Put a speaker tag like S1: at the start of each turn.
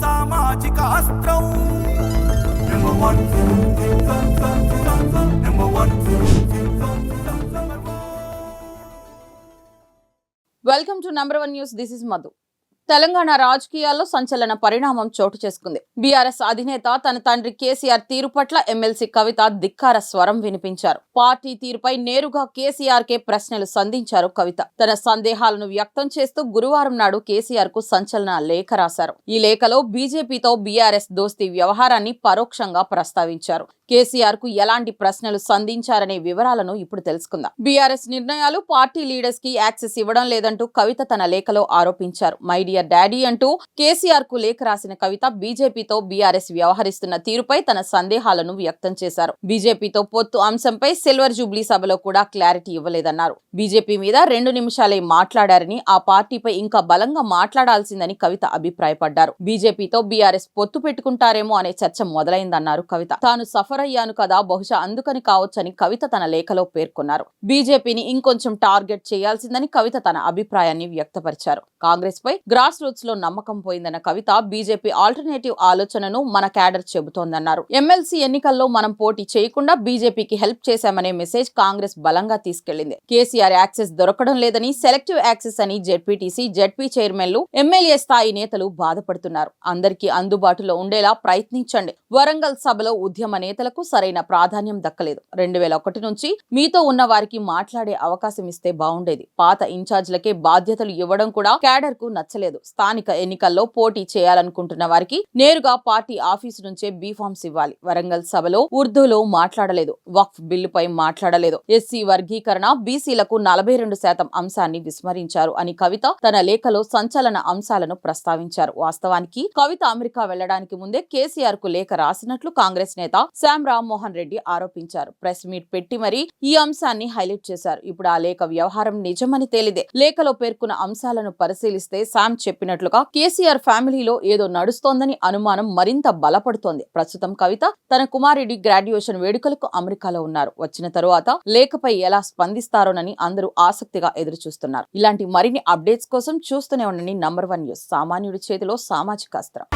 S1: సామాజిక అస్త్రం
S2: welcome to number 1 news. This is Madhu. Telangana రాజకీయాల్లో సంచలన పరిణామం చోటు చేసుకుంది. బీఆర్ఎస్ అధినేత తన తండ్రి కేసీఆర్ తీరు పట్ల ఎమ్మెల్సీ కవిత ధిక్కార స్వరం వినిపించారు. పార్టీ తీరుపై నేరుగా కేసీఆర్ కే ప్రశ్నలు సంధించారు కవిత. తన సందేహాలను వ్యక్తం చేస్తూ గురువారం నాడు కేసీఆర్ కు సంచలన లేఖ రాశారు. ఈ లేఖలో బీజేపీతో బీఆర్ఎస్ దోస్తీ వ్యవహారాన్ని పరోక్షంగా ప్రస్తావించారు. కేసీఆర్ కు ఎలాంటి ప్రశ్నలు సంధించారనే వివరాలను ఇప్పుడు తెలుసుకుందాం. బీఆర్ఎస్ నిర్ణయాలు పార్టీ లీడర్స్ కి యాక్సెస్ ఇవ్వడం లేదంటూ కవిత తన లేఖలో ఆరోపించారు. మై డియర్ డాడీ అంటూ కేసీఆర్ కు లేఖ రాసిన కవిత బీజేపీతో బీఆర్ఎస్ వ్యవహరిస్తున్న తీరుపై తన సందేహాలను వ్యక్తం చేశారు. బీజేపీతో పొత్తు అంశంపై సిల్వర్ జూబ్లీ సభలో కూడా క్లారిటీ ఇవ్వలేదన్నారు. బీజేపీ మీద 2 నిమిషాలే మాట్లాడారని, ఆ పార్టీపై ఇంకా బలంగా మాట్లాడాల్సిందని కవిత అభిప్రాయపడ్డారు. బీజేపీతో బీఆర్ఎస్ పొత్తు పెట్టుకుంటారేమో అనే చర్చ మొదలైందన్నారు కవిత. తాను సఫర్ అయ్యాను కదా, బహుశా అందుకని కావచ్చని కవిత తన లేఖలో పేర్కొన్నారు. బీజేపీని ఇంకొంచెం టార్గెట్ చేయాల్సిందని కవిత తన అభిప్రాయాన్ని వ్యక్తపరిచారు. కాంగ్రెస్ పై గ్రాస్ రూట్స్ లో నమ్మకం పోయిందన్న కవిత బీజేపీ ఆల్టర్నేటివ్ ఆలోచనను మన క్యాడర్ చెబుతోందన్నారు. ఎమ్మెల్సీ ఎన్నికల్లో మనం పోటీ చేయకుండా బీజేపీకి హెల్ప్ చేశామనే మెసేజ్ కాంగ్రెస్ బలంగా తీసుకెళ్లింది. కేసీఆర్ యాక్సెస్ దొరకడం లేదని, సెలెక్టివ్ యాక్సెస్ అని జెడ్పీటీసీ, జెడ్పీ చైర్మన్లు, ఎమ్మెల్యే స్థాయి నేతలు బాధపడుతున్నారు. అందరికీ అందుబాటులో ఉండేలా ప్రయత్నించండి. వరంగల్ సభలో ఉద్యమ నేతలకు సరైన ప్రాధాన్యం దక్కలేదు. 2001 నుంచి మీతో ఉన్న వారికి మాట్లాడే అవకాశం ఇస్తే బాగుండేది. పాత ఇన్ఛార్జ్లకే బాధ్యతలు ఇవ్వడం కూడా క్యాడర్ కు నచ్చలేదు. స్థానిక ఎన్నికల్లో పోటీ చేయాలనుకుంటున్న వారికి నేరుగా పార్టీ ఆఫీసు నుంచే బీఫామ్స్ ఇవ్వాలి. వరంగల్ సభలో ఉర్దూలో మాట్లాడలేదు. వక్ఫ్ బిల్లుపై మాట్లాడలేదు. ఎస్సీ వర్గీకరణ, బీసీలకు 42% అంశాన్ని విస్మరించారు అని కవిత తన లేఖలో సంచలన అంశాలను ప్రస్తావించారు. వాస్తవానికి కవిత అమెరికా వెళ్లడానికి ముందే కేసీఆర్ కు లేఖ రాసినట్లు కాంగ్రెస్ నేత శామ్ రామ్మోహన్ రెడ్డి ఆరోపించారు. ప్రెస్ మీట్ పెట్టి మరీ ఈ అంశాన్ని హైలైట్ చేశారు. ఇప్పుడు ఆ లేఖ వ్యవహారం నిజమని తేలిదే. లేఖలో పేర్కొన్న అంశాలను పరిశీలిస్తే శామ్ చెప్పినట్లుగా కేసీఆర్ ఫ్యామిలీలో ఏదో నడుస్తోందని అనుమానం మరింత బలపడుతోంది. ప్రస్తుతం కవిత తన కుమారుడి గ్రాడ్యుయేషన్ వేడుకలకు అమెరికాలో ఉన్నారు. వచ్చిన తరువాత లేఖపై ఎలా స్పందిస్తారోనని అందరూ ఆసక్తిగా ఎదురుచూస్తున్నారు. ఇలాంటి మరిన్ని అప్డేట్స్ కోసం చూస్తూనే ఉండండి నంబర్ 1 న్యూస్. సామాన్యుడి చేతిలో సామాజిక అస్త్రం.